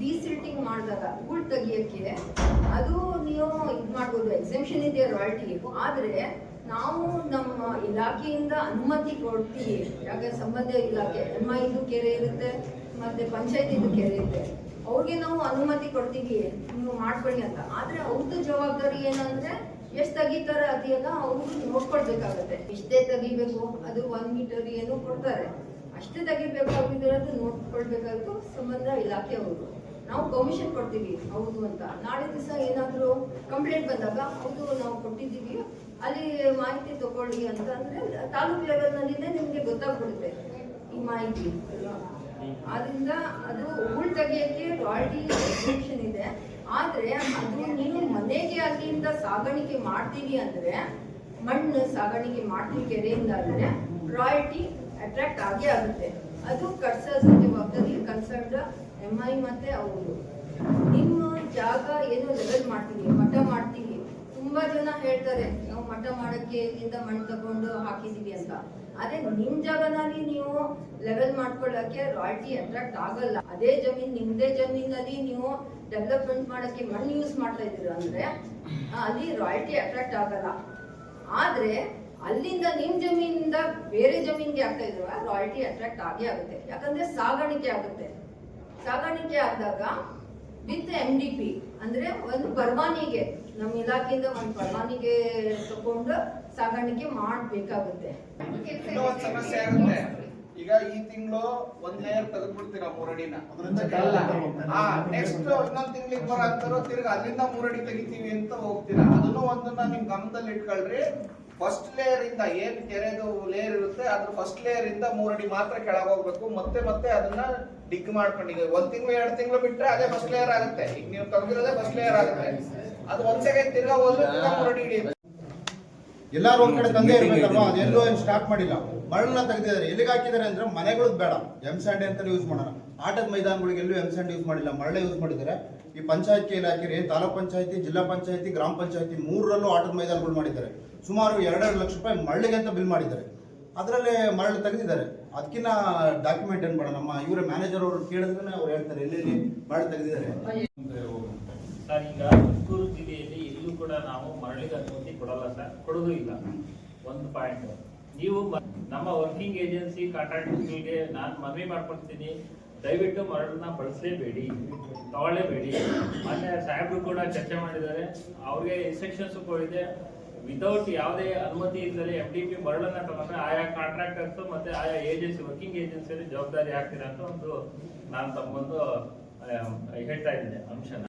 Desilting ಮಾಡಿದಾಗ ಹೂಳ್ ತೆಗಿಯೋಕ್ಕೆ ಅದು ನೀವು ಇದು ಮಾಡ್ಬೋದು, ಎಕ್ಸೆಂಪ್ಷನ್ ಇದೆ ರಾಯಲ್ಟಿ. ಆದರೆ ನಾವು ನಮ್ಮ ಇಲಾಖೆಯಿಂದ ಅನುಮತಿ ಕೊಡ್ತೀವಿ. ಯಾಕೆ ಸಂಬಂಧ ಇಲಾಖೆ MIದು ಕೆರೆ ಇರುತ್ತೆ ಮತ್ತು ಪಂಚಾಯತಿದು ಕೆರೆ ಇರುತ್ತೆ, ಅವ್ರಿಗೆ ನಾವು ಅನುಮತಿ ಕೊಡ್ತೀವಿ ನೀವು ಮಾಡ್ಕೊಳ್ಳಿ ಅಂತ. ಆದರೆ ಅವ್ರದ್ದು ಜವಾಬ್ದಾರಿ ಏನಂದರೆ ಎಷ್ಟು ತೆಗಿತಾರೆ ಅದೆಲ್ಲ ಅವರು ನೋಡ್ಕೊಳ್ಬೇಕಾಗತ್ತೆ. ಎಷ್ಟೇ ತೆಗಿಬೇಕು, ಅದು 1 ಮೀಟರ್ ಏನು ಕೊಡ್ತಾರೆ ಅಷ್ಟೇ ತೆಗಿಬೇಕಾಗಿರೋದು ನೋಡ್ಕೊಳ್ಬೇಕಾಗಿತ್ತು ಸಂಬಂಧ ಇಲಾಖೆಯವರು. ನಾವು ಪರ್ಮಿಷನ್ ಕೊಡ್ತೀವಿ ಹೌದು ಅಂತ. ನಾಳೆ ದಿವಸ ಏನಾದರೂ ಕಂಪ್ಲೇಂಟ್ ಬಂದಾಗ ಹೌದು ನಾವು ಕೊಟ್ಟಿದ್ದೀವಿ ಅಲ್ಲಿ ಮಾಹಿತಿ ತಗೊಳ್ಳಿ ಅಂತ ಅಂದರೆ ತಾಲೂಕು ಲೆವೆಲ್ನಲ್ಲಿನೇ ನಿಮಗೆ ಗೊತ್ತಾಗ್ಬಿಡುತ್ತೆ ಈ ಮಾಹಿತಿ. ಆದ್ದರಿಂದ ಅದು ಹೂಳ್ ತೆಗಿಯೋಕ್ಕೆ ರಾಯಲ್ಟಿ ಎಕ್ಸೆಂಪ್ಷನ್ ಇದೆ. ಆದರೆ ಅದು ನೀವು ಮನೆಗೆ ಅಲ್ಲಿಂದ ಸಾಗಾಣಿಕೆ ಮಾಡ್ತೀವಿ ಅಂದರೆ, ಮಣ್ಣು ಸಾಗಾಣಿಕೆ ಮಾಡ್ತೀವಿ ಕೆರೆಯಿಂದ ಅಂದರೆ ರಾಯಲ್ಟಿ ಅಟ್ರಾಕ್ಟ್ ಆಗೇ ಆಗುತ್ತೆ. ಅದು ಕಟ್ಸೋದು ಜವಾಬ್ದಾರಿ ಕನ್ಸರ್ನ್ಡ್ MI ಮತ್ತು ಅವರು. ನಿಮ್ಮ ಜಾಗ ಏನು ಲೆವೆಲ್ ಮಾಡ್ತೀವಿ, ಮಠ ಮಾಡ್ತೀವಿ, ತುಂಬ ಜನ ಹೇಳ್ತಾರೆ ನಾವು ಮಠ ಮಾಡೋಕ್ಕೆ ಇಲ್ಲಿಂದ ಮಣ್ಣು ತಗೊಂಡು ಹಾಕಿದ್ದೀವಿ ಅಂತ. ಅದೇ ನಿಮ್ಮ ಜಾಗನಲ್ಲಿ ನೀವು ಲೆವೆಲ್ ಮಾಡ್ಕೊಳ್ಳೋಕ್ಕೆ ರಾಯಲ್ಟಿ ಅಟ್ರಾಕ್ಟ್ ಆಗಲ್ಲ. ಅದೇ ಜಮೀನು ನಿಮ್ಮದೇ ಜಮೀನಲ್ಲಿ ನೀವು ಡೆವಲಪ್ಮೆಂಟ್ ಮಾಡೋಕ್ಕೆ ಮಣ್ಣು ಯೂಸ್ ಮಾಡ್ತಾ ಇದ್ದೀರ ಅಂದರೆ ಅಲ್ಲಿ ರಾಯಲ್ಟಿ ಅಟ್ರಾಕ್ಟ್ ಆಗಲ್ಲ. ಆದರೆ ಅಲ್ಲಿಂದ ನಿಮ್ಮ ಜಮೀನಿಂದ ಬೇರೆ ಜಮೀನಿಗೆ ಆಗ್ತಾ ಇದ್ರು ರಾಯಲ್ಟಿ ಅಟ್ರಾಕ್ಟ್ ಆಗೇ ಆಗುತ್ತೆ. ಯಾಕಂದ್ರೆ ಸಾಗಾಣಿಕೆ ಆಗುತ್ತೆ. ಸಾಗಾಣಿಕೆ ಆದಾಗ ವಿತ್ MDP ಅಂದ್ರೆ ಒಂದು ಪರವಾನಿಗೆ, ನಮ್ಮ ಇಲಾಖೆಯಿಂದ ಒಂದು ಪರವಾನಿಗೆ ತಗೊಂಡು ಸಾಗಾಣಿಕೆ ಮಾಡಬೇಕಾಗುತ್ತೆ. ಸಮಸ್ಯೆ ಆಗುತ್ತೆ. ಈಗ ಈ ತಿಂಗಳು 1 ಲೇಯರ್ ತೆಗೆದ್ಬಿಡ್ತೀರಾ 3 ಅಡಿನ, ನೆಕ್ಸ್ಟ್ ಇನ್ನೊಂದು ತಿಂಗಳಿಗೆ ಬರೋ ತಿರ್ಗಿ ಅಲ್ಲಿಂದ 3 ಅಡಿ ತೆಗಿತೀವಿ ಅಂತ ಹೋಗ್ತೀರಾ. ಅದನ್ನು ಒಂದನ್ನ ನಿಮ್ ಗಮನದಲ್ಲಿ ಇಟ್ಕೊಳ್ರಿ. ಫಸ್ಟ್ ಲೇಯರ್ ಇಂದ ಏನ್ ಕೆರೆದು ಲೇಯರ್ ಇರುತ್ತೆ ಅದ್ರ ಫಸ್ಟ್ ಲೇಯರ್ ಇಂದ 3 ಅಡಿ ಮಾತ್ರ ಕೆಳಗೆ ಹೋಗ್ಬೇಕು. ಮತ್ತೆ ಅದನ್ನ ಡಿಗ್ ಮಾಡ್ಕೊಂಡಿದ್ದೀವಿ. 1 ತಿಂಗಳು 2 ತಿಂಗಳು ಬಿಟ್ರೆ ಅದೇ ಫಸ್ಟ್ ಲೇಯರ್ ಆಗುತ್ತೆ. ಈಗ ನೀವು ತೆಗೆದಿರೋದೇ ಫಸ್ಟ್ ಲೇಯರ್ ಆಗುತ್ತೆ. ಅದು 1 ಸೆಕೆಂಡ್ ತಿರ್ಗಾ ಹೋದ್ರೆ 3 ಅಡಿ ಹಿಡಿಯುತ್ತೆ. ಎಲ್ಲಾರು ಒಂದ್ ಕಡೆ ತಂದೆ ಇರ್ಬೇಕಲ್ವಾ, ಅದೆಲ್ಲೋ ಏನು ಸ್ಟಾರ್ಟ್ ಮಾಡಿಲ್ಲ. ಮರಳನ್ನ ತೆಗೆದಿದ್ದಾರೆ. ಎಲ್ಲಿಗೆ ಹಾಕಿದ್ದಾರೆ ಅಂದ್ರೆ ಮನೆಗಳದ್ದು ಬೇಡ, M-Sand ಅಂತಾನೆ ಯೂಸ್ ಮಾಡೋಣ. ಆಟದ ಮೈದಾನಗಳಿಗೆ ಎಲ್ಲೂ M-Sand ಯೂಸ್ ಮಾಡಿಲ್ಲ, ಮರಳೆ ಯೂಸ್ ಮಾಡಿದ್ದಾರೆ. ಈ ಪಂಚಾಯತ್ ಇಲಾಖೆ, ತಾಲೂಕ್ ಪಂಚಾಯತಿ, ಜಿಲ್ಲಾ ಪಂಚಾಯತಿ, ಗ್ರಾಮ ಪಂಚಾಯತಿ 3ರಲ್ಲೂ ಆಟದ ಮೈದಾನಗಳು ಮಾಡಿದ್ದಾರೆ. ಸುಮಾರು 2.5 ಲಕ್ಷ ರೂಪಾಯಿ ಮರಳಿಗೆ ಅಂತ ಬಿಲ್ ಮಾಡಿದ್ದಾರೆ. ಅದರಲ್ಲೇ ಮರಳು ತೆಗೆದಿದ್ದಾರೆ. ಅದಕ್ಕಿಂತ ಡಾಕ್ಯುಮೆಂಟ್ ಏನ್ ಬೇಡ. ನಮ್ಮ ಇವರ ಮ್ಯಾನೇಜರ್ ಅವರು ಕೇಳಿದ್ರೆ ಅವ್ರು ಹೇಳ್ತಾರೆ ಎಲ್ಲೆಲ್ಲಿ ಮರಳು ತೆಗೆದಿದ್ದಾರೆ. ಸರ್, ಈಗ ತುಮಕೂರು ಜಿಲ್ಲೆಯಲ್ಲಿ ಎಲ್ಲೂ ಕೂಡ ನಾವು ಮರಳಿಗೆ ಅನುಮತಿ ಕೊಡಲ್ಲ ಸರ್, ಕೊಡೋದು ಇಲ್ಲ. ಒಂದು ಪಾಯಿಂಟ್, ನೀವು ನಮ್ಮ ವರ್ಕಿಂಗ್ ಏಜೆನ್ಸಿ ಕಾಂಟ್ರಾಕ್ಟರ್ಗಳಿಗೆ ನಾನು ಮನವಿ ಮಾಡ್ಕೊಳ್ತೀನಿ, ದಯವಿಟ್ಟು ಮರಳನ್ನ ಬಳಸಲೇಬೇಡಿ, ತಗೊಳ್ಳೇಬೇಡಿ. ಮೊನ್ನೆ ಸಾಹೇಬರು ಕೂಡ ಚರ್ಚೆ ಮಾಡಿದ್ದಾರೆ, ಅವ್ರಿಗೆ ಇನ್ಸ್ಟ್ರಕ್ಷನ್ಸ್ ಕೊಡಿದೆ. ವಿತೌಟ್ ಯಾವುದೇ ಅನುಮತಿ ಇಲ್ಲದೆ MDP ಮರಳನ್ನ ತಗೊಂಡ್ರೆ ಆಯಾ ಕಾಂಟ್ರಾಕ್ಟರ್ಸ್ ಮತ್ತೆ ಆಯಾ ಏಜೆನ್ಸಿ, ವರ್ಕಿಂಗ್ ಏಜೆನ್ಸಿಯಲ್ಲಿ ಜವಾಬ್ದಾರಿ ಆಗ್ತೀರಾ ಅಂತ ಒಂದು ನಾನು ತಮ್ಮೊಂದು ಹೇಳ್ತಾ ಇದ್ದೀನಿ ಅಂಶನ.